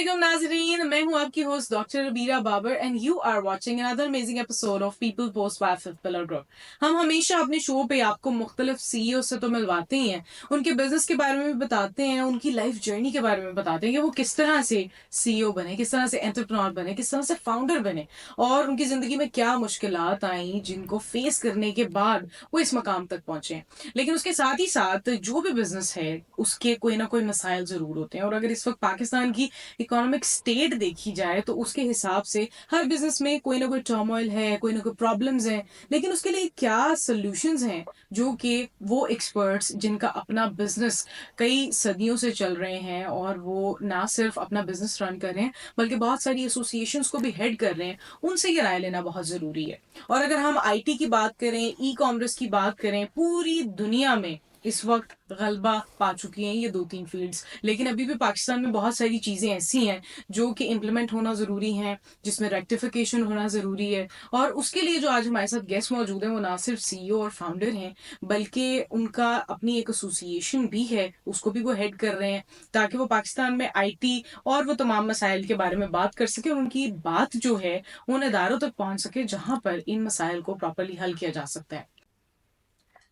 अस्सलामुअलैकुम नाज़रीन, मैं हूं आपकी host doctor Rabira Babar and you are watching another amazing episode of people post by fifth pillar group. हम हमेशा अपने शो पे आपको मुख्तलिफ सीईओ से तो मिलवाते ही हैं, उनके बिजनेस के बारे में भी बताते हैं, उनकी लाइफ जर्नी के बारे में बताते हैं कि वो किस तरह से सीईओ बने, किस तरह से एंटरप्रेन्योर बने, किस तरह से फाउंडर बने और उनकी ज़िंदगी में क्या मुश्किलात आई जिनको फेस करने के बाद वो इस मकाम तक पहुंचे। लेकिन उसके साथ ही साथ जो भी बिजनेस है उसके कोई ना कोई मसाइल ज़रूर होते हैं और अगर इस वक्त पाकिस्तान की इकोनॉमिक स्टेट देखी जाए तो उसके हिसाब से हर बिजनेस में कोई ना कोई टर्मोइल है, कोई ना कोई प्रॉब्लम्स हैं। लेकिन उसके लिए क्या सॉल्यूशंस हैं जो कि वो एक्सपर्ट्स जिनका अपना बिजनेस कई सदियों से चल रहे हैं और वो ना सिर्फ अपना बिजनेस रन कर रहे हैं बल्कि बहुत सारी एसोसिएशंस को भी हेड कर रहे हैं, उनसे ये राय लेना बहुत ज़रूरी है। और अगर हम आईटी की बात करें, ई कॉमर्स की बात करें, पूरी दुनिया में इस वक्त गलबा पा चुकी हैं ये दो तीन फील्ड्स। लेकिन अभी भी पाकिस्तान में बहुत सारी चीज़ें ऐसी हैं जो कि इम्प्लीमेंट होना ज़रूरी हैं, जिसमें रेक्टिफिकेशन होना ज़रूरी है। और उसके लिए जो आज हमारे साथ गेस्ट मौजूद हैं वो ना सिर्फ सीईओ और फाउंडर हैं बल्कि उनका अपनी एक एसोसिएशन भी है, उसको भी वो हेड कर रहे हैं ताकि वो पाकिस्तान में आईटी और वो तमाम मसाइल के बारे में बात कर सके और उनकी बात जो है उन इदारों तक पहुंच सके जहां पर इन मसाइल को प्रॉपरली हल किया जा सकता है।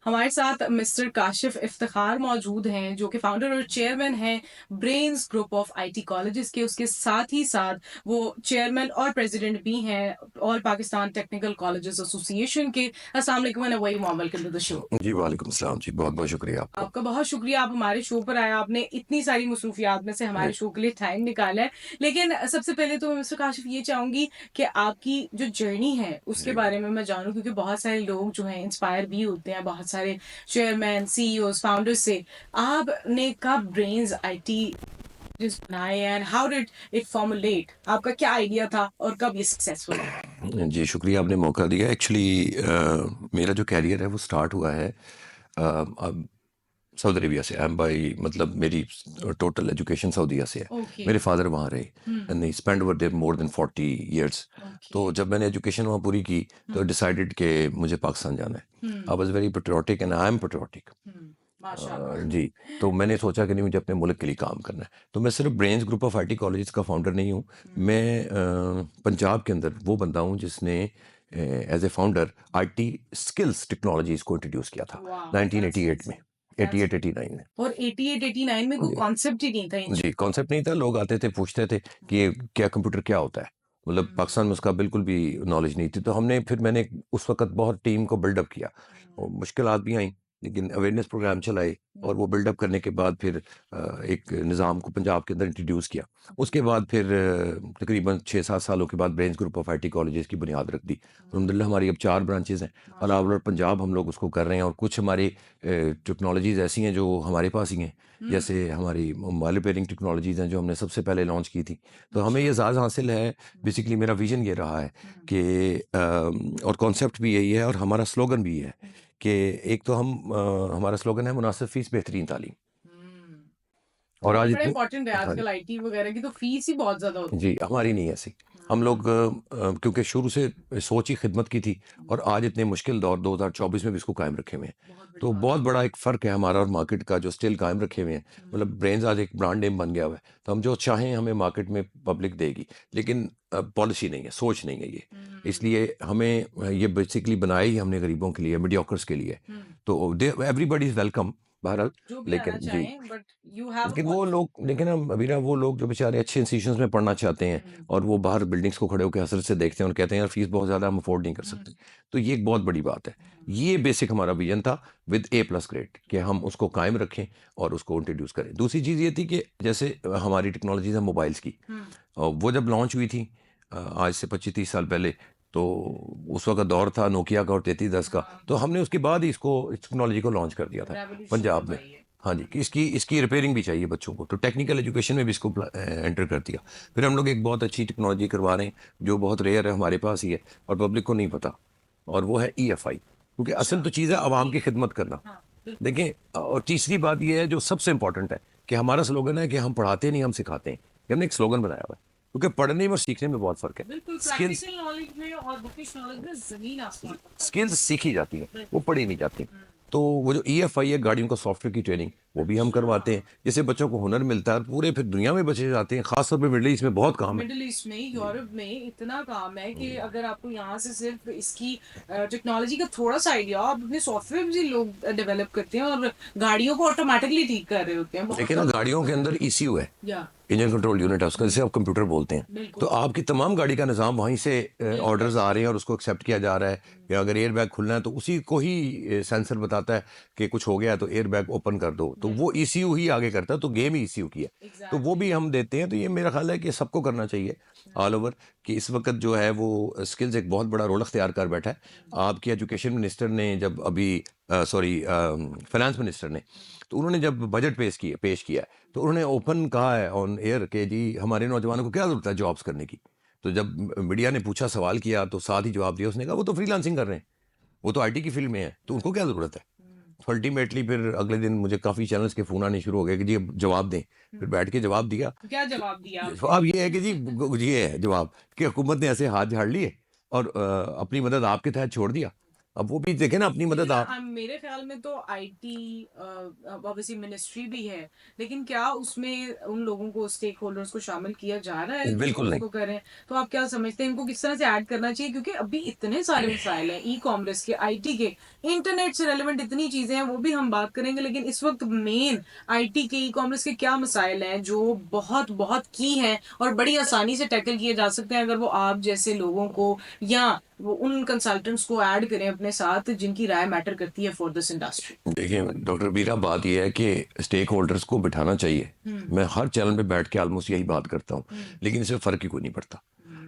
हमारे साथ मिस्टर काशिफ इफ्तिखार मौजूद हैं जो कि फाउंडर और चेयरमैन हैं brains group of IT colleges के। उसके साथ ही साथ वो चेयरमैन और प्रेसिडेंट भी हैं all Pakistan technical colleges association के। अस्सलाम वालेकुम and very warm welcome to the show. जी वालेकुम सलाम जी, बहुत बहुत शुक्रिया आपका। आपका बहुत शुक्रिया, आप हमारे शो पर आए, आपने इतनी सारी मसरूफियात में से हमारे शो के लिए टाइम निकाला है। लेकिन सबसे पहले तो मैं मिस्टर काशिफ ये चाहूंगी कि आपकी जो जर्नी है उसके जी बारे में मैं जानूं, क्योंकि बहुत सारे लोग जो हैं इंस्पायर भी होते हैं बहुत सारे चेयरमैन सीईओ फाउंडर्स से। आपने कब ब्रेन्स आईटी जिस बनाए and how did it formulate, आपका क्या आइडिया था और कब ये सक्सेसफुल है? जी शुक्रिया, आपने मौका दिया। एक्चुअली मेरा जो कैरियर है वो स्टार्ट हुआ है अब सऊदी अरेबिया से। आई एम बाई मतलब मेरी टोटल एजुकेशन सऊदीया से है। ओके। मेरे फादर वहाँ रहे hmm. And they spend over there more than 40 years. Okay. तो जब मैंने एजुकेशन वहाँ पूरी की तो डिसाइडेड कि मुझे पाकिस्तान जाना है। I was very patriotic and I am patriotic. माशाल्लाह। जी, तो मैंने सोचा कि नहीं, मुझे अपने मुल्क के लिए काम करना है। तो मैं सिर्फ brains group of IT colleges का फाउंडर नहीं हूँ। मैं पंजाब के अंदर वो बंदा हूँ जिसने as a founder IT Skills Technologies को इंट्रोड्यूस किया था वाह, 1988 में, 88-89 में। और 88-89 में कोई जी कॉन्सेप्ट ही नहीं था इन जी, कॉन्सेप्ट नहीं था। लोग आते थे, पूछते थे कि ये क्या कंप्यूटर क्या होता है। मतलब पाकिस्तान में उसका बिल्कुल भी नॉलेज नहीं थी। तो फिर मैंने उस वक़्त बहुत टीम को बिल्डअप किया और मुश्किलात भी आईं, लेकिन अवेयरनेस प्रोग्राम चलाए और वो बिल्डअप करने के बाद फिर एक निज़ाम को पंजाब के अंदर इंट्रोड्यूस किया। उसके बाद फिर तकरीबन 6-7 सालों के बाद brains group of IT colleges की बुनियाद रख दी। अल्हम्दुलिल्लाह हमारी अब 4 ब्रांचेज़ हैं और ऑल ओवर पंजाब हम लोग उसको कर रहे हैं। और कुछ हमारी टेक्नोलॉजीज़ ऐसी हैं जो हमारे पास ही हैं, जैसे हमारी मोबाइल रिपेयरिंग टेक्नोलॉजीज़ हैं जो हमने सबसे पहले लॉन्च की थी। तो हमें ये एज़ाज़ हासिल है। बेसिकली मेरा विज़न ये रहा है कि और कॉन्सेप्ट भी यही है और हमारा स्लोगन भी ये है कि एक तो हमारा स्लोगन है मुनासिब फ़ीस बेहतरीन तालीम। और आज बड़ा इतनी इंपॉर्टेंट है, हाँ जी, आजकल आईटी वगैरह की तो फीस ही बहुत ज्यादा होती जी, हमारी नहीं ऐसी। हम लोग क्योंकि शुरू से सोच ही खिदमत की थी और आज इतने मुश्किल दौर 2024 में भी इसको कायम रखे हुए हैं। है। बहुत बड़ी तो बात बहुत बड़ा एक फ़र्क है हमारा और मार्केट का, जो स्टिल कायम रखे हुए हैं। मतलब ब्रेन्स आज एक ब्रांड नेम बन गया हुआ है। तो हम जो चाहें हमें मार्केट में पब्लिक देगी, लेकिन पॉलिसी नहीं है, सोच नहीं है ये। इसलिए हमें ये बेसिकली बनाया ही हमने गरीबों के लिए, मीडियोकर्स के लिए। तो दे एवरीबॉडी इज़ वेलकम बहरहाल। जो भी आना लेकिन जी, चाहें बट यू हैव लेकिन वो लोग, लेकिन हम अभी ना, वो लोग जो बेचारे अच्छे इंस्टीट्यूशंस में पढ़ना चाहते हैं और वो बाहर बिल्डिंग्स को खड़े होकर हसरत से देखते हैं और कहते हैं यार फीस बहुत ज़्यादा, हम अफोर्ड नहीं कर सकते। तो ये एक बहुत बड़ी बात है। ये बेसिक हमारा विजन था विद A+ ग्रेड कि हम उसको कायम रखें और उसको इंट्रोड्यूस करें। दूसरी चीज़ ये थी कि जैसे हमारी टेक्नोलॉजीज है मोबाइल्स की, वो जब लॉन्च हुई थी आज से 25-30 साल पहले, तो उस वक्त दौर था नोकिया का और 3310 का। तो हमने उसके बाद ही इसको, इस टेक्नोलॉजी को लॉन्च कर दिया था पंजाब में। हाँ जी, कि इसकी इसकी रिपेयरिंग भी चाहिए बच्चों को, तो टेक्निकल एजुकेशन में भी इसको एंटर कर दिया। फिर हम लोग एक बहुत अच्छी टेक्नोलॉजी करवा रहे हैं जो बहुत रेयर है, हमारे पास ही है और पब्लिक को नहीं पता, और वो है EFI। क्योंकि असल तो चीज़ है आवाम की खिदमत करना। देखें, और तीसरी बात ये है जो सबसे इंपॉर्टेंट है कि हमारा स्लोगन है कि हम पढ़ाते नहीं, हम सिखाते हैं। ये हमने एक स्लोगन बनाया हुआ है, क्योंकि पढ़ने में और सीखने में बहुत फ़र्क है। स्किल्स नॉलेज में और बुकिश नॉलेज में जमीन आसमान। स्किल्स सीखी जाती हैं, वो पढ़ी नहीं जाती। तो वो जो EFI है, गाड़ियों का सॉफ्टवेयर की ट्रेनिंग, वो भी हम करवाते हैं, जिससे बच्चों को हुनर मिलता है और पूरे फिर दुनिया में बच्चे जाते हैं, खासतौर पे मिडल ईस्ट में बहुत काम है। मिडिल ईस्ट में, जी। यूरोप में इतना काम है कि अगर आपको यहाँ से सिर्फ इसकी टेक्नोलॉजी का थोड़ा सा आइडिया, आप अपने सॉफ्टवेयर भी लोग डेवलप करते हैं और गाड़ियों को ऑटोमेटिकली ठीक कर रहे होते हैं। बहुत देखिए ना, गाड़ियों के अंदर ECU है, या इंजन कंट्रोल यूनिट है उसका, जिसे आप कंप्यूटर बोलते हैं। तो बिल्कुल आपकी तमाम गाड़ी का निज़ाम वहीं से ऑर्डर्स आ रहे हैं और उसको एक्सेप्ट किया जा रहा है। या अगर एयर बैग खुलना है तो उसी को ही सेंसर बताता है कि कुछ हो गया है तो एयर बैग ओपन कर दो, तो वो ECU ही आगे करता है, तो गेम ही ECU की है। तो वो एग्जैक्टली भी हम देते हैं। तो ये मेरा ख्याल है कि सबको करना चाहिए ऑल ओवर, कि इस वक्त जो है वो स्किल्स एक बहुत बड़ा रोल अख्तियार कर बैठा है। आपके एजुकेशन मिनिस्टर ने जब अभी सॉरी फाइनेंस मिनिस्टर ने, तो उन्होंने जब बजट पेश किया तो उन्होंने ओपन कहा है ऑन एयर कि जी हमारे नौजवानों को क्या ज़रूरत है जॉब्स करने की। तो जब मीडिया ने पूछा, सवाल किया, तो साथ ही जवाब दिया, उसने कहा वो तो फ्रीलांसिंग कर रहे हैं, वो तो IT की फील्ड में है, तो उनको क्या ज़रूरत है। अल्टीमेटली फिर अगले दिन मुझे काफ़ी चैनल्स के फ़ोन आने शुरू हो गए कि जी अब जवाब दें। फिर बैठ के जवाब दिया। क्या तो जवाब दिया आपने? जवाब ये है कि जी ये है जवाब कि हुकूमत ने ऐसे हाथ झाड़ लिए और अपनी मदद आपके तहत छोड़ दिया। अब वो भी देखें ना, अपनी मदद लेकिन आप। मेरे ख्याल में तो आईटी ऑब्वियसली मिनिस्ट्री भी है, लेकिन क्या उसमें उन लोगों को, स्टेक होल्डर्स को शामिल किया जा रहा है जो बिल्कुल नहीं। इसको करें? तो आप क्या समझते हैं इनको किस तरह से ऐड करना चाहिए? क्योंकि अभी इतने सारे मसाइल हैं, ई कॉमर्स के, आईटी के, इंटरनेट से रेलेवेंट इतनी चीजें हैं, वो भी हम बात करेंगे। लेकिन इस वक्त मेन आईटी के, ई कॉमर्स के क्या मसाइल हैं जो बहुत बहुत की हैं और बड़ी आसानी से टैकल किए जा सकते हैं अगर वो आप जैसे लोगों को या वो उन कंसल्टेंट्स को ऐड करें अपने साथ जिनकी राय मैटर करती है फॉर दिस इंडस्ट्री? देखिए डॉक्टर बीरा, बात यह है कि स्टेक होल्डर्स को बिठाना चाहिए। मैं हर चैनल पे बैठ के ऑलमोस्ट यही बात करता हूँ, लेकिन इससे फ़र्क ही कोई नहीं पड़ता।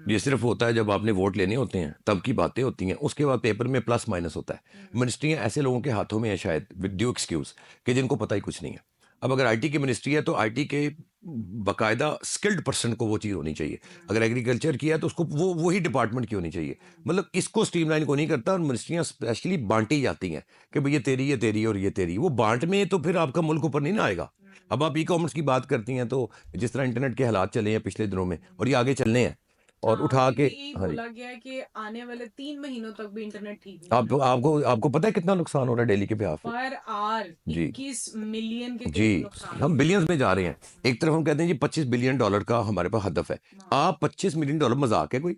ये सिर्फ होता है जब आपने वोट लेने होते हैं तब की बातें होती हैं, उसके बाद पेपर में प्लस माइनस होता है। मिनिस्ट्रियाँ ऐसे लोगों के हाथों में है शायद, विद ड्यू एक्सक्यूज़, कि जिनको पता ही कुछ नहीं है। अब अगर IT की मिनिस्ट्री है तो IT के बाकायदा स्किल्ड पर्सन को वो चीज़ होनी चाहिए। अगर एग्रीकल्चर की है तो उसको वो वही डिपार्टमेंट की होनी चाहिए। मतलब इसको स्ट्रीमलाइन को नहीं करता, और मिनिस्ट्रियाँ स्पेशली बांटी जाती हैं कि भाई ये तेरी और ये तेरी। वो बांट में तो फिर आपका मुल्क ऊपर नहीं ना आएगा। अब आप ई-कॉमर्स की बात करती हैं, तो जिस तरह इंटरनेट के हालात चले हैं पिछले दिनों में, और ये आगे चलने हैं, और हाँ, उठा अभी के। भी यही हाँ जी। बोला गया है कि आने वाले 3 महीनों तक भी इंटरनेट ठीक नहीं आप होगा। आपको पता है कितना नुकसान हो रहा है डेली के बिहाफ पे? पर आर जी। 21 मिलियन के जी, करीब नुकसान हम हो बिलियंस में जा रहे हैं। एक तरफ हम कहते हैं जी $25 बिलियन का हमारे पास हदफ है। रहा है। आप $25 मिलियन मज़ाक है कोई?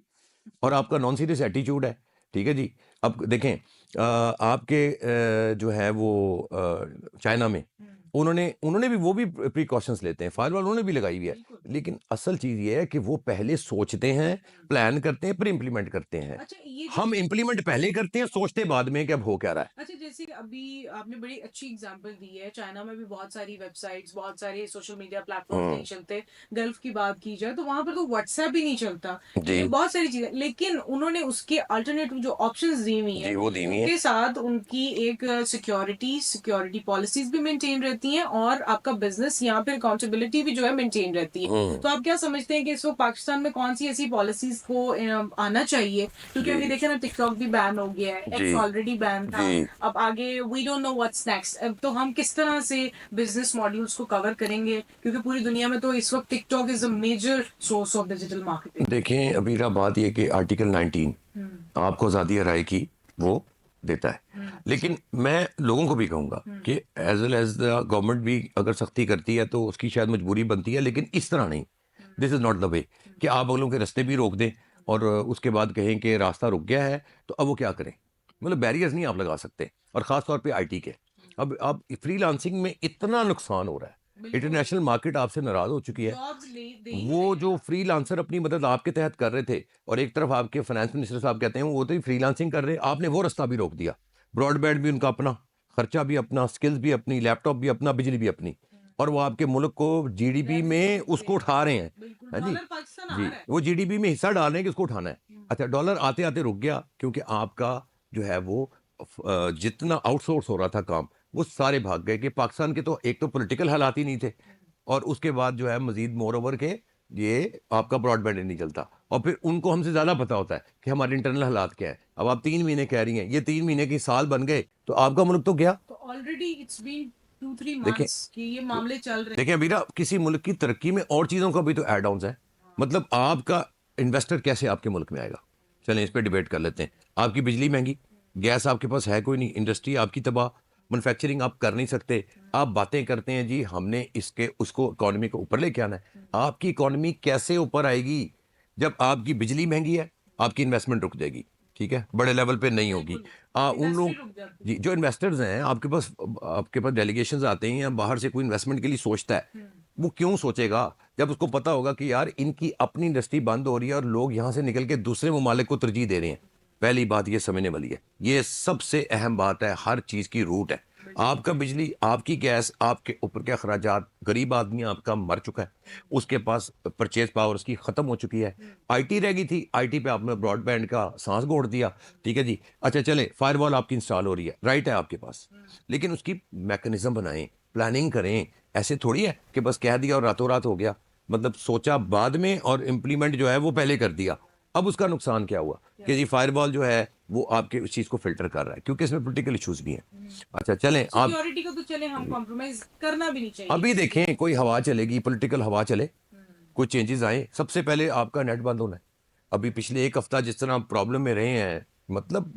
और आपका नॉन सीरियस एटीट्यूड है, ठीक है जी। अब देखें, आपके जो है वो चाइना में उन्होंने उन्होंने भी, वो भी प्रिकॉशंस लेते हैं, फायरवॉल उन्होंने भी लगाई हुई है। बिल्कुल। लेकिन असल चीज़ ये है कि वो पहले सोचते हैं, प्लान करते हैं, फिर इम्प्लीमेंट करते हैं। अच्छा, ये जो हम इम्प्लीमेंट पहले करते हैं, सोचते बाद में कि अब हो क्या रहा है। अच्छा, जैसे अभी आपने बड़ी अच्छी एग्जांपल दी है, चाइना में भी बहुत सारी वेबसाइट्स, बहुत सारे सोशल मीडिया प्लेटफॉर्म्स नहीं चलते। गल्फ की बात की जाए तो वहां पर तो व्हाट्सएप भी नहीं चलता, ठीक है, जी, बहुत सारी चीजें। लेकिन उन्होंने उसके अल्टरनेटिव जो ऑप्शंस दी हुई जी, है, वो दी हुई है। उसके साथ उनकी एक सिक्योरिटी पॉलिसीज भी मेंटेन रहती हैं और आपका बिजनेस या फिर अकाउंटेबिलिटी भी जो है मेंटेन रहती है। तो आप क्या समझते हैं कि इस वक्त पाकिस्तान में कौन सी ऐसी पॉलिसीज को आना चाहिए? क्योंकि अभी जी, देखे ना, टिकटॉक भी बैन हो गया है, एक्स जी, ऑलरेडी बैन था, जी। अब आगे we don't know what's next. अब तो हम किस तरह से बिजनेस मॉड्यूल्स को कवर करेंगे? क्योंकि पूरी दुनिया में तो इस वक्त TikTok is a major source of digital marketing. देखें अबीरा, बात ये कि आर्टिकल 19 आपको आज़ादी राय की वो देता है। लेकिन मैं लोगों को भी कहूँगा कि as well as the government भी अगर सख्ती करती है तो उसकी शायद मजबूरी बनती है, लेकिन इस तरह नहीं। This is not the way कि आप अगलों के रास्ते भी रोक दें और उसके बाद कहें कि रास्ता रुक गया है तो अब वो क्या करें। मतलब बैरियर्स नहीं आप लगा सकते, और ख़ास तौर पे IT के। अब फ्रीलांसिंग में इतना नुकसान हो रहा है, बिल्कुल, इंटरनेशनल मार्केट आपसे नाराज़ हो चुकी है। जॉब्स दे ही वो रहे जो हैं। फ्रीलांसर अपनी मदद आपके तहत कर रहे थे, और एक तरफ आपके फाइनेंस मिनिस्टर साहब कहते हैं वो तो फ्रीलांसिंग कर रहे हैं, आपने वो रास्ता भी रोक दिया। ब्रॉडबैंड भी उनका अपना, खर्चा भी अपना, स्किल्स भी अपनी, लैपटॉप भी अपना, बिजली भी अपनी, और वो आपके मुल्क को GDP में रेवेन्यू उसको दे उठा रहे हैं। बिल्कुल, है जी। डॉलर पाकिस्तान आ जी, रहा है। वो GDP में हिस्सा डाल रहे हैं कि उसको उठाना है। अच्छा, डॉलर आते आते रुक गया क्योंकि आपका जो है वो जितना आउटसोर्स हो रहा था काम, वो सारे भाग गए। कि पाकिस्तान के तो एक तो पॉलिटिकल हालात ही नहीं थे, और उसके बाद जो है मजीद मोर ओवर के ये आपका ब्रॉडबैंड ही नहीं चलता, और फिर उनको हमसे ज़्यादा पता होता है कि हमारे इंटरनल हालात क्या है। अब आप 3 महीने कह रही हैं, ये 3 महीने की साल बन गए तो आपका मुल्क तो गया। तो ऑलरेडी इट्स बीन 2-3 देखें, मंथ्स कि ये मामले चल रहे देखिए अभी ना, किसी मुल्क की तरक्की में और चीज़ों का भी तो एड ऑन्स है। मतलब आपका इन्वेस्टर कैसे आपके मुल्क में आएगा? चलें इस पे डिबेट कर लेते हैं। आपकी बिजली महंगी, गैस आपके पास है कोई नहीं, इंडस्ट्री आपकी तबाह, मैन्युफैक्चरिंग आप कर नहीं सकते, आप बातें करते हैं जी हमने इसके उसको इकोनॉमी को ऊपर लेके आना है। आपकी इकोनॉमी कैसे ऊपर आएगी जब आपकी बिजली महंगी है, आपकी इन्वेस्टमेंट रुक जाएगी, ठीक है, बड़े लेवल पे नहीं होगी। उन लोग जी जो इन्वेस्टर्स हैं आपके पास डेलीगेशंस आते हैं या बाहर से कोई इन्वेस्टमेंट के लिए सोचता है, वो क्यों सोचेगा जब उसको पता होगा कि यार इनकी अपनी इंडस्ट्री बंद हो रही है और लोग यहाँ से निकल के दूसरे ममालिक को तरजीह दे रहे हैं। पहली बात ये समझने वाली है, ये सबसे अहम बात है, हर चीज़ की रूट है। आपका बिजली, आपकी गैस, आपके ऊपर के अखराजात, गरीब आदमी आपका मर चुका है, उसके पास परचेज पावर उसकी ख़त्म हो चुकी है। आईटी रह गई थी, आईटी पे आपने ब्रॉडबैंड का सांस घोड़ दिया, ठीक है जी। अच्छा चले, फायरवॉल आपकी इंस्टॉल हो रही है, राइट है आपके पास, लेकिन उसकी मैकेनिज्म बनाएं, प्लानिंग करें। ऐसे थोड़ी है कि बस कह दिया और रातों रात हो गया, मतलब सोचा बाद में और इम्प्लीमेंट जो है वो पहले कर दिया। अब उसका नुकसान क्या हुआ कि जी फायरवॉल जो है वो आपके उस चीज़ को फिल्टर कर रहा है, क्योंकि इसमें पोलिटिकल इश्यूज भी हैं। अच्छा चलें, आप सिक्योरिटी को तो चले हम कॉम्प्रोमाइज करना भी नहीं चाहिए। अभी देखें कोई हवा चलेगी, पॉलिटिकल हवा चले, कुछ चेंजेस आए, सबसे पहले आपका नेट बंद होना है। अभी पिछले एक हफ्ता जिस तरह प्रॉब्लम में रहे हैं, मतलब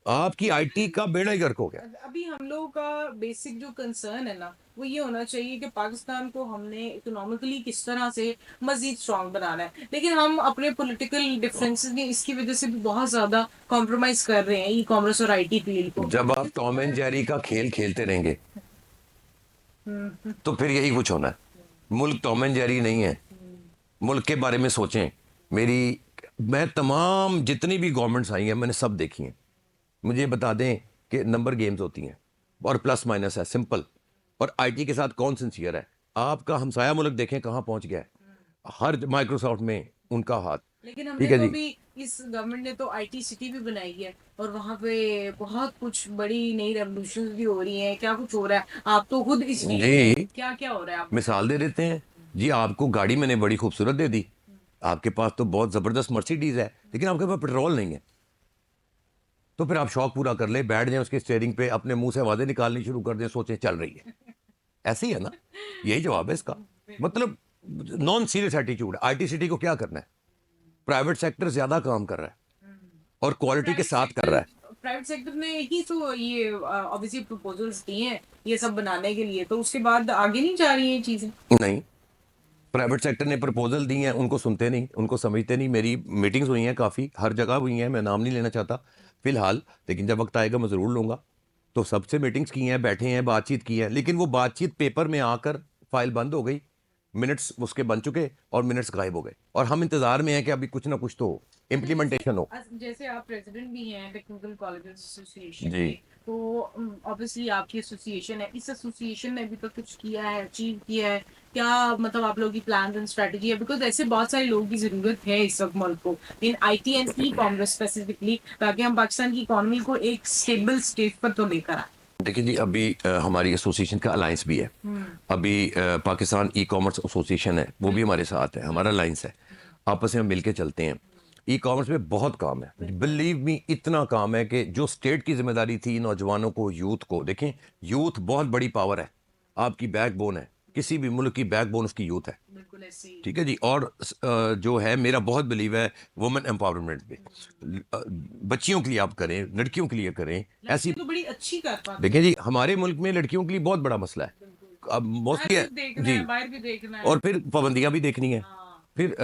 आपकी आईटी का बेड़ा ही गर्क हो गया। अभी हम लोगों का बेसिक जो कंसर्न है ना, वो ये होना चाहिए कि पाकिस्तान को हमने इकोनॉमिकली किस तरह से मजीद स्ट्रांग बनाना है, लेकिन हम अपने पॉलिटिकल डिफरेंसेस में इसकी वजह से भी बहुत ज्यादा कॉम्प्रोमाइज कर रहे हैं ई कॉमर्स और आईटी फील्ड को। जब आप टॉम एंड जेरी का खेल खेलते रहेंगे तो फिर यही कुछ होना है। मुल्क टॉम एंड जेरी नहीं है, मुल्क के बारे में सोचें। मैं तमाम जितनी भी गवर्नमेंट्स आई हैं मैंने सब देखी हैं। मुझे बता दें कि नंबर गेम्स होती हैं और प्लस माइनस है, सिंपल। और आईटी के साथ कौन सिंसियर है? आपका हमसाया मुल्क देखें कहाँ पहुंच गया है, हर माइक्रोसॉफ्ट में उनका हाथ। लेकिन ठीक हमने है तो जी, भी इस गवर्नमेंट ने तो आईटी सिटी भी बनाई है और वहां पे बहुत कुछ बड़ी नई रेवोल्यूशन भी हो रही है, क्या कुछ हो रहा है, आप तो खुद इस फील्ड में हैं। जी क्या क्या हो रहा है आप मिसाल दे देते हैं जी। आपको गाड़ी मैंने बड़ी खूबसूरत दे दी, आपके पास तो बहुत ज़बरदस्त मर्सिडीज़ है, लेकिन आपके पास पेट्रोल नहीं है। तो फिर आप शौक पूरा कर ले, बैठ जाएं उसके स्टीयरिंग पे, अपने मुंह से आवाज़ें निकालनी शुरू कर दें, सोचें चल रही है। ऐसे ही है ना, यही जवाब है इसका। मतलब non serious attitude. IT city को क्या करना है? प्राइवेट सेक्टर ज़्यादा काम कर रहा है और क्वालिटी के साथ कर रहा है। प्राइवेट सेक्टर ने ही तो ये ऑब्वियसली प्रपोजल्स दिए हैं ये सब बनाने के लिए, तो उसके बाद आगे नहीं जा रही हैं ये चीजें। नहीं, प्राइवेट सेक्टर ने प्रपोजल दी हैं, उनको सुनते नहीं, उनको समझते नहीं। मेरी मीटिंग्स हुई हैं काफ़ी, हर जगह हुई हैं, मैं नाम नहीं लेना चाहता फिलहाल, लेकिन जब वक्त आएगा मैं ज़रूर लूँगा। तो सबसे मीटिंग्स की हैं, बैठे हैं, बातचीत की है, लेकिन वो बातचीत पेपर में आकर फाइल बंद हो गई, मिनट्स उसके बन चुके और मिनट्स गायब हो गए, और हम इंतज़ार में हैं कि अभी कुछ ना कुछ तो इम्प्लीमेंटेशन हो। जैसे आप प्रेसिडेंट भी हैं टेक्निकल कॉलेजेस एसोसिएशन जी, के, तो ऑब्वियसली आपकी एसोसिएशन है, इस एसोसिएशन ने अभी तक कुछ किया है, अचीव किया है क्या? मतलब आप लोगों की प्लान एंड स्ट्रेटजी है, बिकॉज ऐसे बहुत सारे लोगों की जरूरत है इस वक्त मुल्क को, in IT and e commerce specifically, ताकि हम पाकिस्तान की इकोनॉमी को एक स्टेबल स्टेज पर तो लेकर आए। देखिए जी, अभी हमारी एसोसिएशन का अलायंस भी है। अभी पाकिस्तान ई कॉमर्स एसोसिएशन है, वो भी हमारे साथ है, हमारा अलायंस है। आपस में मिलके चलते हैं। ई कॉमर्स में बहुत काम है, बिलीव मी, इतना काम है कि जो स्टेट की जिम्मेदारी थी नौजवानों को, यूथ को, देखें यूथ बहुत बड़ी पावर है, आपकी बैकबोन है, किसी भी मुल्क की बैकबोन उसकी यूथ है। बिल्कुल ऐसे ही। ठीक है जी। और जो है मेरा बहुत बिलीव है वुमेन एम्पावरमेंट पे। बच्चियों के लिए आप करें, लड़कियों के लिए करें, ऐसी। लड़कियां तो बड़ी अच्छी कर पाती देखिए जी, हमारे मुल्क में लड़कियों के लिए बहुत बड़ा मसला है, अब हैं, मोस्टली है देखना जी। है, बाहर भी देखना है। और फिर पाबंदियां भी देखनी है, हाँ, फिर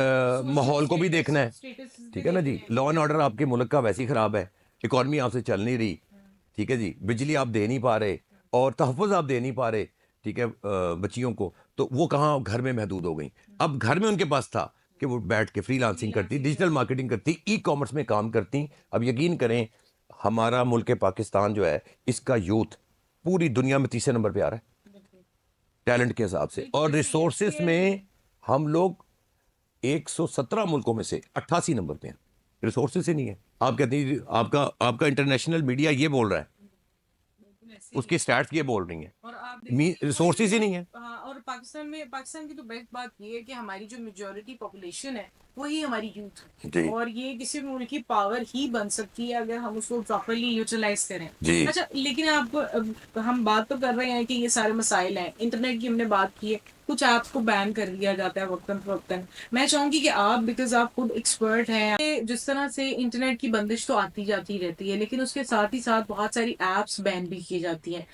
माहौल को भी देखना है, स्टेटस भी ठीक है ना जी। देखने हैं। लॉ एंड ऑर्डर आपके मुल्क का वैसे ही ख़राब है, इकॉनमी आपसे चल नहीं रही, ठीक है जी, बिजली आप दे नहीं पा रहे और तहफ़्फ़ुज़ आप दे नहीं पा रहे, ठीक है, बच्चियों को, तो वो कहाँ घर में महदूद हो गई। अब घर में उनके पास था कि वो बैठ के फ्रीलांसिंग करती, डिजिटल मार्केटिंग करती, ई कॉमर्स में काम करती। अब यकीन करें, हमारा मुल्क पाकिस्तान जो है, इसका यूथ पूरी दुनिया में तीसरे नंबर पे आ रहा है टैलेंट के हिसाब से, और रिसोर्सेस में हम लोग 117 मुल्कों में से 88 नंबर पे हैं। रिसोर्सेस ही नहीं है। आप कहते हैं आपका आपका इंटरनेशनल मीडिया ये बोल रहा है, उसकी स्टैट्स ये बोल रही हैं, और आप देखिए रिसोर्सेज ही नहीं है। हाँ, और पाकिस्तान की तो बेस्ट बात ये है कि हमारी जो मेजोरिटी पॉपुलेशन है वही हमारी यूथ है। जी और ये किसी मुल्क की पावर ही बन सकती है अगर हम उसको प्रॉपरली यूटिलाइज करें। जी अच्छा, लेकिन हम बात तो कर रहे हैं कि ये सारे मसाइल हैं, इंटरनेट की हमने बात की है, कुछ ऐप्स को बैन कर दिया जाता है वक्तन फवक्तन। मैं चाहूंगी कि आप, बिकॉज आप खुद एक्सपर्ट हैं, जिस तरह से इंटरनेट की बंदिश तो आती जाती रहती है, लेकिन उसके साथ ही साथ बहुत सारी ऐप्स बैन भी की जाती हैं।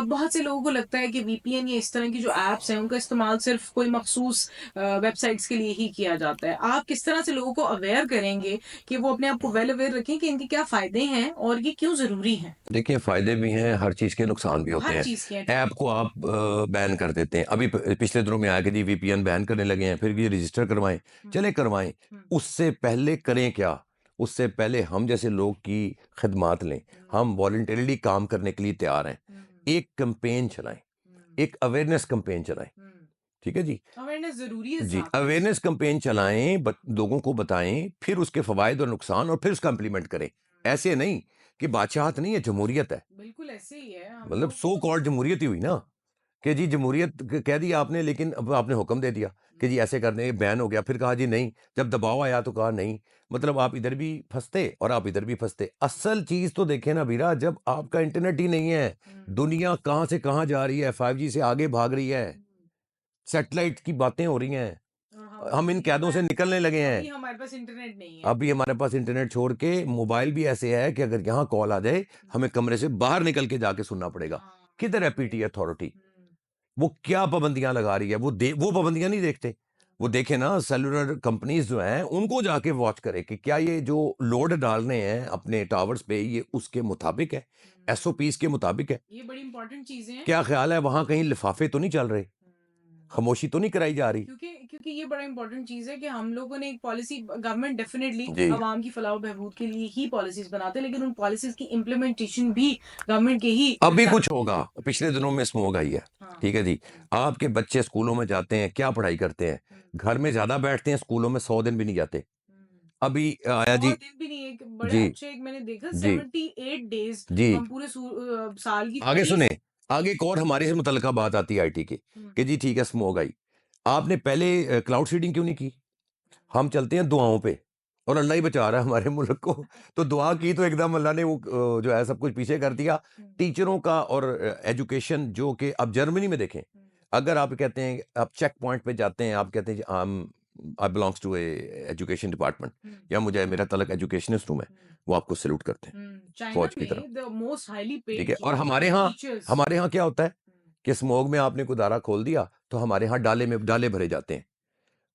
बहुत से लोगों को लगता है कि वीपीएन या इस तरह की जो ऐप्स हैं उनका इस्तेमाल सिर्फ कोई मखसूस वेबसाइट्स के लिए ही किया जाता है। आप किस तरह से लोगों को अवेयर करेंगे कि वो अपने आप को वेल अवेयर रखें कि इनके क्या फायदे हैं और ये क्यों जरूरी हैं? देखिए फायदे भी हैं, हर चीज़ के नुकसान भी होते हर हैं। चीज के ऐप को आप बैन कर देते हैं, अभी पिछले दिनों में आया कि जी वीपीएन बैन करने लगे हैं, फिर ये रजिस्टर करवाएं, चले करवाएं। उससे पहले करें क्या? उससे पहले हम जैसे लोग की खिदमात लें, हम वॉलंटरीली काम करने के लिए तैयार हैं। एक कैंपेन चलाएं, एक अवेयरनेस कैंपेन चलाएं, ठीक है जी। अवेयरनेस जरूरी है जी साथ में। अवेयरनेस कैंपेन चलाएं, लोगों को बताएं, फिर उसके फवायद और नुकसान, और फिर उसका इम्प्लीमेंट करें। ऐसे नहीं कि बादशाहत नहीं है, जमहूरियत है। बिल्कुल ऐसे ही है हम मतलब लोग सो कॉल्ड जमहूरियत ही हुई ना, कि जी जमहूरियत कह दिया आपने, लेकिन अब आपने हुक्म दे दिया कि जी ऐसे करने, बैन हो गया, फिर कहा जी नहीं, जब दबाव आया तो कहा नहीं। मतलब आप इधर भी फंसते और आप इधर भी फंसते। असल चीज तो देखें ना बीरा, जब आपका इंटरनेट ही नहीं है, दुनिया कहाँ से कहाँ जा रही है, 5G से आगे भाग रही है, सैटेलाइट की बातें हो रही हैं, और हम इन कैदों से निकलने लगे अभी हैं। हमारे पास इंटरनेट नहीं है। अभी हमारे पास इंटरनेट छोड़ के मोबाइल भी ऐसे है कि अगर यहाँ कॉल आ जाए, हमें कमरे से बाहर निकल के जाके सुनना पड़ेगा। किधर है पीटी अथॉरिटी? वो क्या पाबंदियां लगा रही है? वो पाबंदियां नहीं देखते। वो देखे ना, सेलुलर कंपनीज जो हैं उनको जाके वॉच करे कि क्या ये जो लोड डाल रहे हैं अपने टावर्स पे, ये उसके मुताबिक है, एसओपीस के मुताबिक है। ये बड़ी इंपॉर्टेंट चीजें हैं। क्या ख्याल है, वहां कहीं लिफाफे तो नहीं चल रहे, खामोशी तो नहीं कराई जा रही? क्योंकि क्योंकि ये बड़ा इंपॉर्टेंट चीज है कि हम लोगों ने एक पॉलिसी, गवर्नमेंट डेफिनेटली जी आवाम की फलाह बहबूद के लिए ही पॉलिसीज बनाते हैं, लेकिन उन पॉलिसीज की इम्प्लीमेंटेशन भी गवर्नमेंट के ही अभी कुछ होगा। पिछले दिनों में स्मोक आई है, हाँ। ठीक है जी। आपके बच्चे स्कूलों में जाते हैं, क्या पढ़ाई करते हैं? घर में ज्यादा बैठते हैं, स्कूलों में 100 दिन भी नहीं जाते। अभी आया जी। और दिन भी नहीं, एक बड़े जी अच्छे, एक मैंने देखा जी 78 डेज जी हम पूरे साल की आगे 30। सुने, आगे एक और हमारे से मुतल्लिका बात आती है आईटी की, कि जी ठीक है स्मोक आई, आपने पहले क्लाउड सीडिंग क्यों नहीं की? हम चलते हैं दुआओं पे, और अल्लाह ही बचा रहा है हमारे मुल्क को। तो दुआ की तो एकदम अल्लाह ने वो जो है सब कुछ पीछे कर दिया। टीचरों का और एजुकेशन, जो कि अब जर्मनी में देखें, अगर आप कहते हैं, आप चेक पॉइंट पे जाते हैं, आप कहते हैं I belongs to a education department, या मुझे मेरा तलक एजुकेशनिस्ट हूँ मैं, वो आपको सैल्यूट करते हैं चाइना फौज की तरह, में द मोस्ट हाईली ठीक पेड है। और जॉब टीचर्स। हमारे यहाँ क्या होता है कि स्मोक में आपने कोई दारा खोल दिया तो हमारे यहाँ डाले भरे जाते हैं,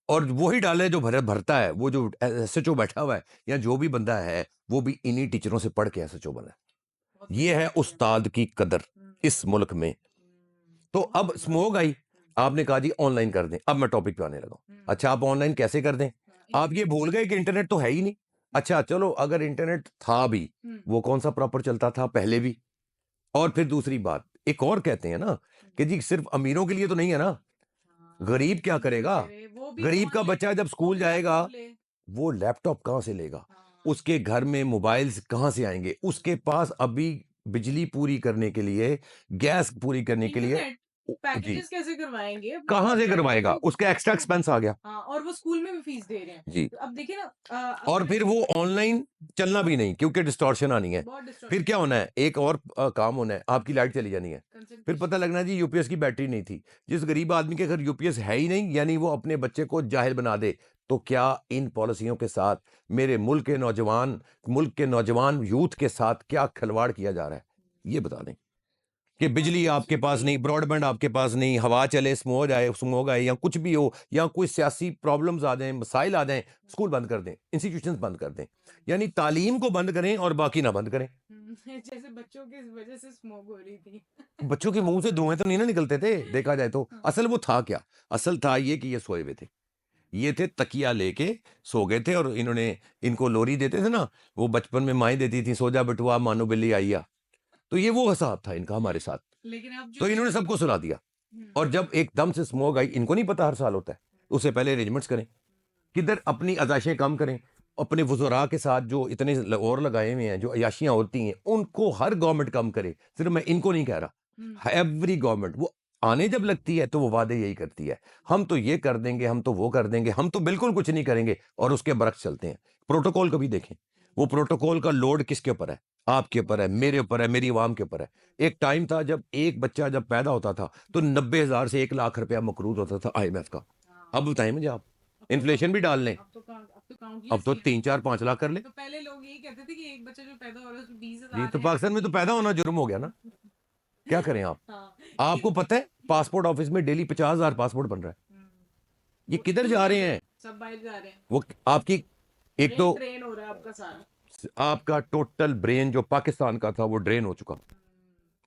और वही डाले जो भरता है, वो जो एसएचओ बैठा हुआ है, या जो भी बंदा है, वो भी इन्हीं टीचरों से पढ़ के एसएचओ बना है। ये है उस्ताद की कदर इस मुल्क में। तो अब स्मोक आई, आपने कहा जी ऑनलाइन कर दें। अब मैं टॉपिक पे आने लगा हूं। अच्छा, आप ऑनलाइन कैसे कर दें? आप ये भूल गए कि इंटरनेट तो है ही नहीं। अच्छा चलो, अगर इंटरनेट था भी, वो कौन सा प्रॉपर चलता था पहले भी? और फिर दूसरी बात, एक और कहते हैं ना कि जी सिर्फ अमीरों के लिए तो नहीं है ना, गरीब क्या करेगा? वो भी गरीब फोन का ले, बच्चा जब वो स्कूल भी जाएगा, लैपटॉप ले। वो लैपटॉप कहाँ से लेगा? हाँ। उसके घर में मोबाइल्स कहाँ से आएंगे? उसके पास अभी बिजली पूरी करने के लिए, गैस पूरी करने के लिए इंटरनेट जी पैकेजेस कैसे करवाएंगे अपने कहाँ से बच्चे करवाएगा? जो? उसका एक्स्ट्रा एक्सपेंस आ गया। हाँ, और वो स्कूल में भी फीस दे रहे हैं। जी, तो अब देखिए ना, और फिर वो ऑनलाइन चलना भी नहीं, क्योंकि डिस्टॉर्शन आनी है। बहुत फिर डिस्ट्रक्शन क्या होना है, एक और काम होना है, आपकी लाइट चली जानी है। फिर कंसंट्रेशन। पता लगना है जी यूपीएस की बैटरी नहीं थी। जिस गरीब आदमी के घर यूपीएस है ही नहीं, यानी वो अपने बच्चे को जाहिल बना दे। तो क्या इन पॉलिसियों के साथ मेरे मुल्क के नौजवान यूथ के साथ क्या खिलवाड़ किया जा रहा है, ये बता दें। कि बिजली आपके पास नहीं, ब्रॉडबैंड आपके पास नहीं, हवा चले, स्मोग आए, या कुछ भी हो, या कोई सियासी प्रॉब्लम्स आ जाएं, मसाइल आ जाएं, स्कूल बंद कर दें, इंस्टीट्यूशंस बंद कर दें। यानी तालीम को बंद करें और बाकी ना बंद करें। जैसे बच्चों की वजह से स्मोक हो रही थी। बच्चों के मुंह से धुएं तो नहीं ना निकलते थे, देखा जाए तो। असल वो था क्या? असल था ये कि ये सोए हुए थे, ये थे तकिया लेके सो गए थे, और इनको लोरी देते थे ना, वो बचपन में माएँ देती थी, सो जा बटुआ मानो बिल्ली आइया। तो ये वो हिसाब था इनका हमारे साथ। लेकिन अब जो तो इन्होंने सबको सुला दिया। और जब एकदम से स्मोक आई, इनको नहीं पता हर साल होता है, उससे पहले अरेंजमेंट्स करें, किधर अपनी अजाइशें कम करें, अपने वज़रा के साथ जो इतने और लगाए हुए हैं, जो अयाशियां होती हैं, उनको हर गवर्नमेंट कम करे। सिर्फ मैं इनको नहीं कह रहा, एवरी गवर्नमेंट वो आने जब लगती है तो वो वादे यही करती है, हम तो ये कर देंगे, हम तो वो कर देंगे, हम तो बिल्कुल कुछ नहीं करेंगे, और उसके बरक्स चलते हैं। प्रोटोकॉल कभी देखें, वो प्रोटोकॉल का लोड किसके ऊपर है? आपके ऊपर है, मेरे ऊपर है, मेरी आवाम के ऊपर है। एक टाइम था जब एक बच्चा जब पैदा होता था तो 90,000 से 1 लाख रुपया मकरूज होता था IMF का। अब बताएं मुझे आप, इन्फ्लेशन भी डाल लें, अब तो अब काउंटलेस तो ही है। 3 4 5 लाख कर ले। तो पहले लोग यही कहते थे कि एक बच्चा जो पैदा हो रहा है उसमें जी, 20,000 तो है। पाकिस्तान में तो पैदा होना जुर्म हो गया ना, क्या करें आप? हाँ, आपको पता है पासपोर्ट ऑफिस में डेली 50,000 पासपोर्ट बन रहा है। ये वो किधर क्यों जा कर रहे रहे हैं? हैं? सब बाहर जा रहे हैं। वो आपकी एक तो ट्रेन हो रहा है आपका सारा। आपका टोटल ब्रेन जो पाकिस्तान का था वो ड्रेन हो चुका,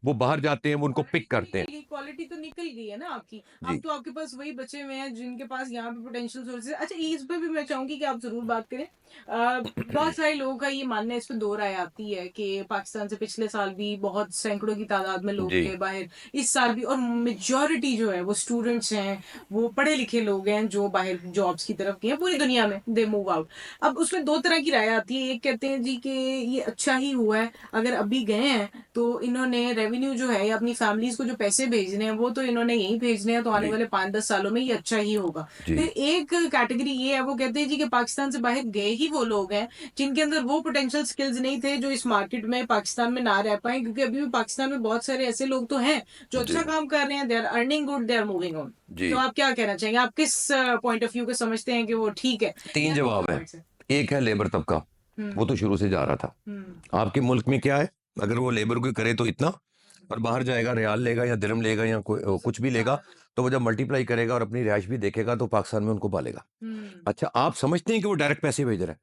वो बाहर जाते हैं, वो उनको पिक करते हैं। क्वालिटी तो निकल गई है ना आपकी। जी अब तो आपके पास वही बचे हुए हैं जिनके पास यहाँ पे पोटेंशियल सोर्सेज। अच्छा, इस पे भी मैं चाहूंगी कि आप जरूर बात करें। बहुत सारे लोगों का ये मानना है, इस पे दो राय आती है कि पाकिस्तान से पिछले साल भी बहुत सैकड़ों की तादाद में लोग जी गए बाहर, इस साल भी, और मेजोरिटी जो है वो स्टूडेंट्स हैं, वो पढ़े लिखे लोग हैं जो बाहर जॉब्स की तरफ गए हैं पूरी दुनिया में, दे मूव आउट। अब उसमें दो तरह की राय आती है। एक कहते हैं जी कि ये अच्छा ही हुआ है, अगर अभी गए हैं तो इन्होंने रेवेन्यू जो है या अपनी फैमिलीज को जो पैसे भेजने हैं वो तो इन्होंने यही भेजने हैं, तो आने जी वाले 5-10 सालों में ये अच्छा ही होगा। जी फिर एक कैटेगरी ये है, वो कहते हैं जी कि पाकिस्तान से बाहर गए ही वो लोग हैं जिनके अंदर वो पोटेंशियल स्किल्स नहीं थे जो इस मार्केट में पाकिस्तान में ना रह पाए, क्योंकि अभी भी पाकिस्तान में बहुत सारे ऐसे लोग तो हैं जो जी अच्छा काम कर रहे हैं, they are earning good, they are moving on. जी। तो आप क्या कहना चाहेंगे? आप किस पॉइंट ऑफ व्यू को समझते हैं कि वो ठीक है? 3 जवाब है। एक है लेबर तबका, वो तो शुरू से जा रहा था। आपके मुल्क में क्या है, अगर वो लेबर को करे तो इतना, और बाहर जाएगा रियाल लेगा या दिरहम लेगा या कुछ भी लेगा, तो वो जब मल्टीप्लाई करेगा और अपनी रिहाइश भी देखेगा तो पाकिस्तान में उनको पालेगा। अच्छा, आप समझते हैं कि वो डायरेक्ट पैसे भेज रहा है?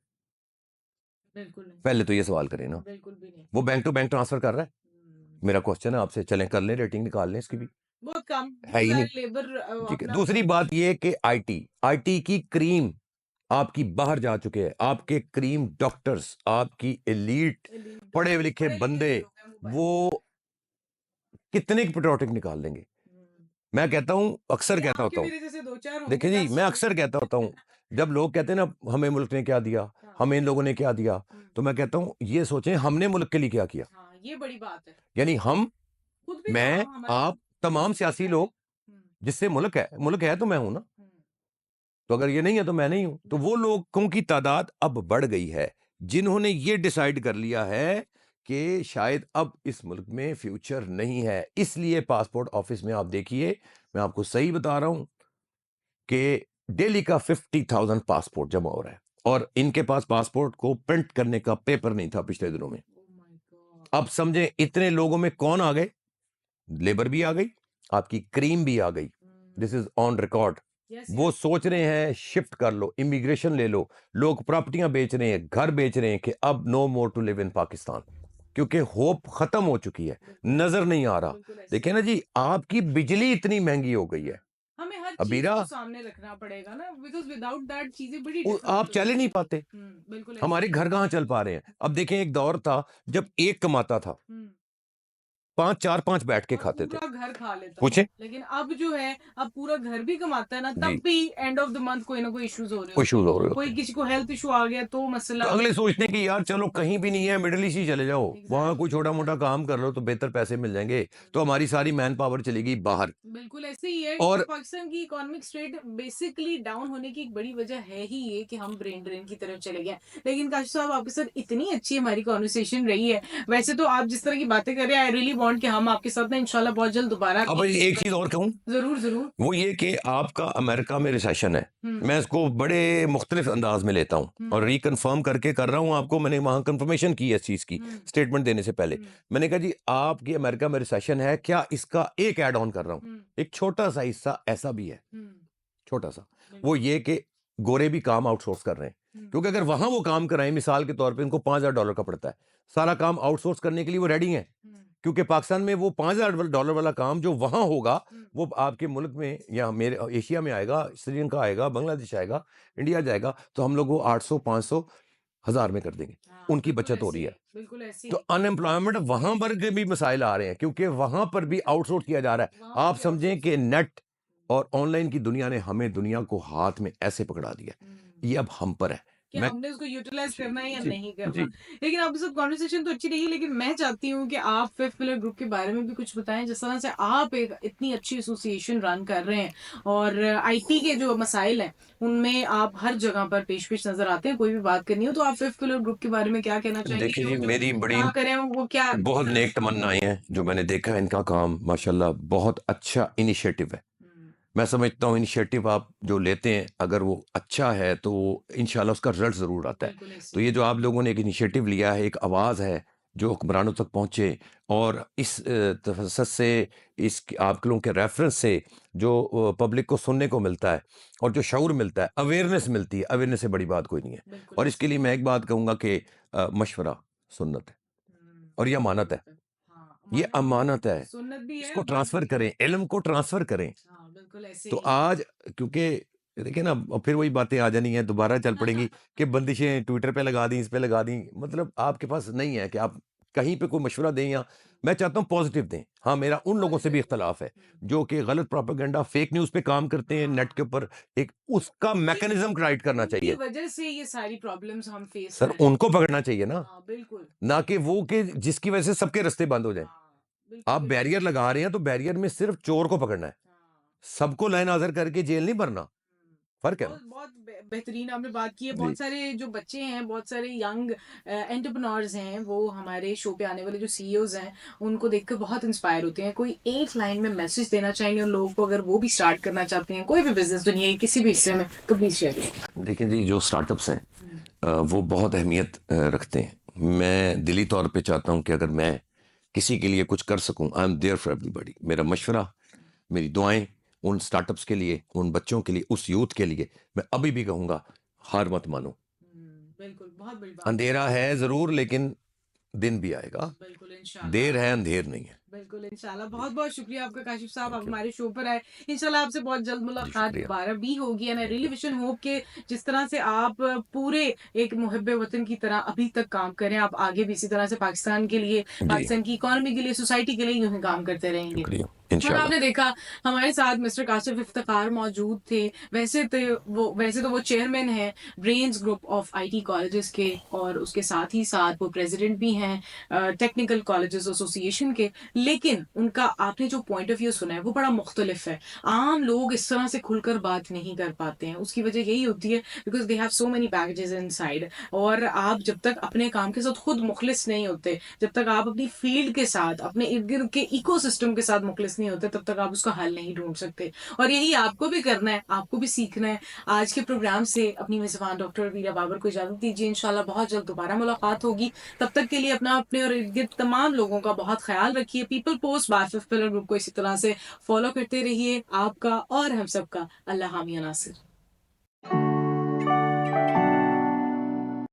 बिल्कुल नहीं, पहले तो ये सवाल करें ना, बिल्कुल भी नहीं। वो बैंक टू बैंक ट्रांसफर कर रहा है? मेरा क्वेश्चन है आपसे, चलें कर लें, रेटिंग निकाल लें इसकी भी। बहुत कम है ही नहीं। लेबर ठीक है, अपना। दूसरी बात ये कि आईटी की क्रीम आपकी बाहर जा चुके हैं, आपके क्रीम डॉक्टर्स, आपकी एलीट पढ़े लिखे बंदे, वो कितने पेट्रोटिक निकाल देंगे? मैं कहता हूं, अक्सर कहता होता हूं, जैसे दो चार देखिए जी, मैं अक्सर कहता होता हूं, जब लोग कहते हैं ना हमें मुल्क ने क्या दिया, हमें इन लोगों ने क्या दिया, तो मैं कहता हूं ये सोचें हमने मुल्क के लिए क्या किया। हाँ, ये बड़ी बात है। यानी हम, खुद भी मैं, आप, तमाम सियासी लोग, जिससे मुल्क है तो मैं हूं ना, तो अगर ये नहीं है तो मैं नहीं हूं। तो वो लोगों की तादाद अब बढ़ गई है जिन्होंने ये डिसाइड कर लिया है कि शायद अब इस मुल्क में फ्यूचर नहीं है। इसलिए पासपोर्ट ऑफिस में आप देखिए, मैं आपको सही बता रहा हूं कि डेली का 50,000 पासपोर्ट जमा हो रहा है, और इनके पास पासपोर्ट को प्रिंट करने का पेपर नहीं था पिछले दिनों में। अब समझें इतने लोगों में कौन आ गए, लेबर भी आ गई, आपकी क्रीम भी आ गई, दिस इज ऑन रिकॉर्ड। वो सोच रहे हैं शिफ्ट कर लो, इमिग्रेशन ले लो, लोग प्रॉपर्टियां बेच रहे हैं, घर बेच रहे हैं कि अब no more to live in Pakistan, क्योंकि होप खत्म हो चुकी है, नजर नहीं आ रहा। देखिए ना जी, आपकी बिजली इतनी महंगी हो गई है, हमें हर चीज अबीरा, को सामने रखना पड़ेगा ना, बिकॉज विदाउट दैट चीजें बड़ी आप चल ही नहीं पाते। बिल्कुल हमारे घर कहाँ चल पा रहे हैं? अब देखें, एक दौर था जब एक कमाता था, 5 4 5 बैठ के खाते थे, पूरा घर खा लेता। पूछे। लेकिन अब जो है, अब पूरा घर भी कमाता है ना, जी। तब भी एंड ऑफ द मंथ कोई ना कोई इश्यूज हो रहे इश्यूज हो रहे कोई होते किसी को हेल्थ इशू आ गया तो हैं। मसला। तो अगले सोचते हैं कि यार चलो कहीं भी नहीं है, मिडिल ईस्ट ही चले जाओ, वहां कोई छोटा मोटा काम कर लो तो बेहतर पैसे मिल जाएंगे, तो हमारी सारी मैन पावर चलेगी बाहर। बिल्कुल ऐसे ही है। और पाकिस्तान की इकोनॉमिक स्टेट बेसिकली डाउन होने की एक बड़ी वजह है ही ये कि हम ब्रेन ड्रेन की तरफ चले गए। लेकिन काशिफ साहब, आपके साथ इतनी अच्छी हमारी कॉन्वर्सेशन रही है। वैसे तो आप जिस तरह की बातें कर रहे हैं, आई रियली वांट कि हम आपके साथ ना इंशाल्लाह बहुत जल्द दोबारा। अब एक चीज और कहूं, जरूर जरूर। वो ये कि आपका अमेरिका में रिसेशन है, मैं इसको बड़े मुख्तलिफ अंदाज में लेता हूं और रिकन्फर्म करके कर रहा हूं आपको, मैंने वहां कंफर्मेशन की है इस चीज की स्टेटमेंट देने से पहले। मैंने कहा जी आपकी अमेरिका में रिसेशन है क्या, इसका एक ऐड ऑन कर रहा हूं, एक छोटा सा हिस्सा ऐसा भी है, छोटा सा, वो ये कि गोरे भी काम आउटसोर्स कर रहे हैं, क्योंकि अगर वहां वो काम कराएं, मिसाल के तौर पे उनको $5,000 का पड़ता है, सारा काम आउटसोर्स करने के लिए वो रेडी हैं, क्योंकि पाकिस्तान में वो $5,000 वाला काम जो वहां होगा वो आपके मुल्क में या मेरे एशिया में आएगा, श्रीलंका आएगा, बांग्लादेश आएगा, इंडिया जाएगा, तो हम लोग वो 800 500 1000 में कर देंगे। उनकी बचत हो रही है। बिल्कुल ऐसी। तो अनएम्प्लॉयमेंट वहां पर के भी मसाइल आ रहे हैं, क्योंकि वहां पर भी आउटसोर्स किया जा रहा है। आप समझें कि नेट और ऑनलाइन की दुनिया ने हमें दुनिया को हाथ में ऐसे पकड़ा दिया, ये अब हम पर है कि मैं हमने उसको यूटिलाइज जी, करना है या जी, नहीं करना। जी। लेकिन आपके साथ कॉन्वर्सेशन तो अच्छी रही, लेकिन मैं चाहती हूँ कि आप फिफ्थ पिलर ग्रुप के बारे में भी कुछ बताएं, जिस तरह से आप एक इतनी अच्छी एसोसिएशन रन कर रहे हैं और आईटी के जो मसाइल हैं उनमें आप हर जगह पर पेश पेश नजर आते हैं। कोई भी बात करनी हो तो आप फिफ्थ पिलर ग्रुप के बारे में क्या कहना चाहेंगे कि देखिए जी, वो जो मेरी बड़ी काम करें वो क्या बहुत नेक तमन्नाएँ हैं, जो मैंने देखा है इनका काम माशाल्लाह बहुत अच्छा इनिशिएटिव है। हम्म, मैं समझता हूँ इनिशिएटिव आप जो लेते हैं अगर वो अच्छा है तो इंशाल्लाह उसका रिजल्ट ज़रूर आता है। बिल्कुल ऐसे तो ये जो आप लोगों ने एक इनिशिएटिव लिया है, एक आवाज़ है जो हुक्मरानों तक पहुँचे और इस तफस्सुस से इस आप लोगों के रेफ़रेंस से जो पब्लिक को सुनने को मिलता है और जो शऊर मिलता है, अवेयरनेस मिलती है, अवेयरनेस से बड़ी बात कोई नहीं है। बिल्कुल और ऐसे इसके लिए मैं एक बात कहूँगा कि मशवरा सुन्नत है और ये अमानत है। हाँ, ये अमानत भी है, अमानत है। सुन्नत भी है, इसको बात ट्रांसफ़र भी है। करें, इल्म को ट्रांसफ़र करें। हाँ, बिल्कुल ऐसे तो ही है। आज क्योंकि देखिए ना अब फिर वही बातें आ जानी हैं, दोबारा चल पड़ेंगी कि बंदिशें ट्विटर पे लगा दी, इस पे लगा दी। मतलब आपके पास नहीं है कि आप कहीं पे कोई मशवरा दें या मैं चाहता हूँ पॉज़िटिव दें। हाँ, मेरा उन लोगों से भी पॉजिटिव। इख्तिलाफ़ है, जो कि गलत प्रोपेगेंडा, फ़ेक न्यूज़ पे काम करते हैं नेट के हाँ, ऊपर। एक उसका मैकेनिज़्म क्रिएट करना उनकी चाहिए। वजह से ये सारी प्रॉब्लम्स हम फेस सर कर रहे हैं। उनको पकड़ना चाहिए ना, हाँ, बिल्कुल। ना कि वो कि जिसकी वजह से सबके रास्ते बंद हो जाएँ। हाँ, बिल्कुल, आप बिल्कुल। बैरियर लगा रहे हैं तो बैरियर में सिर्फ़ चोर को पकड़ना है। हाँ। सबको लाइन हाज़िर करके जेल नहीं भरना। हुँ। फ़र्क है ना? बहुत बहुत बेहतरीन आपने बात की है। जी। बहुत सारे जो बच्चे हैं, बहुत सारे यंग एंटरप्रेन्योर्स हैं, वो हमारे शो पे आने वाले जो सीईओज़ हैं, उनको देखकर बहुत इंस्पायर होते हैं। कोई एक लाइन में मैसेज देना चाहेंगे उन लोगों को, अगर वो भी स्टार्ट करना चाहते हैं, कोई भी बिज़नेस दुनिया के किसी भी हिस्से में, तो प्लीज़ शेयर करें। देखिए जी, जो स्टार्टअप्स हैं हुँ, वो बहुत अहमियत रखते हैं। मैं दिली तौर पे चाहता हूँ कि अगर मैं किसी के लिए कुछ कर सकूँ, I am there for everybody. मेरा मशवरा, मेरी दुआएँ उन स्टार्टअप्स के लिए, उन बच्चों के लिए, उस यूथ के लिए, मैं अभी भी कहूँगा, हार मत मानो। बिल्कुल, बहुत बड़ी बात है। अंधेरा है ज़रूर लेकिन दिन भी आएगा। बिल्कुल, इंशाल्लाह। देर है, अंधेर नहीं है। बिल्कुल, इंशाल्लाह। जी, बहुत-बहुत शुक्रिया आपका काशिफ़ साहब, आप थैंक यू। हमारे शो पर आए। इंशाल्लाह आपसे बहुत जल्द जी, मुलाकात शुक्रिया। दोबारा भी होगी and I thank really you. Wish and hope कि जिस तरह से आप पूरे एक मुहिब्बे वतन की तरह अभी तक काम कर रहे हैं, आप आगे भी इसी तरह से पाकिस्तान के लिए, जी, पाकिस्तान की इकॉनमी के लिए, सोसाइटी के लिए यूँ ही काम करते रहेंगे। शुक्रिया। और इंशाल्लाह। आपने देखा हमारे साथ मिस्टर काशिफ इफ्तिखार मौजूद थे। वैसे तो वो चेयरमैन हैं brains group of IT colleges के, और उसके साथ ही साथ वो प्रेसिडेंट भी हैं टेक्निकल कॉलेजेस एसोसिएशन के। लेकिन उनका आपने जो पॉइंट ऑफ व्यू सुना है वो बड़ा मुख्तलिफ है। आम लोग इस तरह से खुलकर बात नहीं कर पाते हैं, उसकी वजह यही होती है because they have so many baggages inside. और आप जब तक अपने काम के साथ खुद मुखलिस नहीं होते, जब तक आप अपनी फील्ड के साथ, अपने इर्द गिर्द के इकोसिस्टम के साथ मुखलिस नहीं होते, तब तक आप उसका हल नहीं ढूंढ सकते। और यही आपको भी करना है, आपको भी सीखना है। आज के प्रोग्राम से अपनी मेजबान डॉक्टर वीरा बाबर को इजाजत दीजिए। इंशाल्लाह बहुत जल्द दोबारा मुलाकात होगी। तब तक के लिए अपना, अपने और इर्द गिर्द तमाम लोगों का बहुत ख्याल रखिए। People post by fifth pillar group को इसी तरह से फॉलो करते रहिए। आपका और हम सबका अल्लाह हामी नासिर।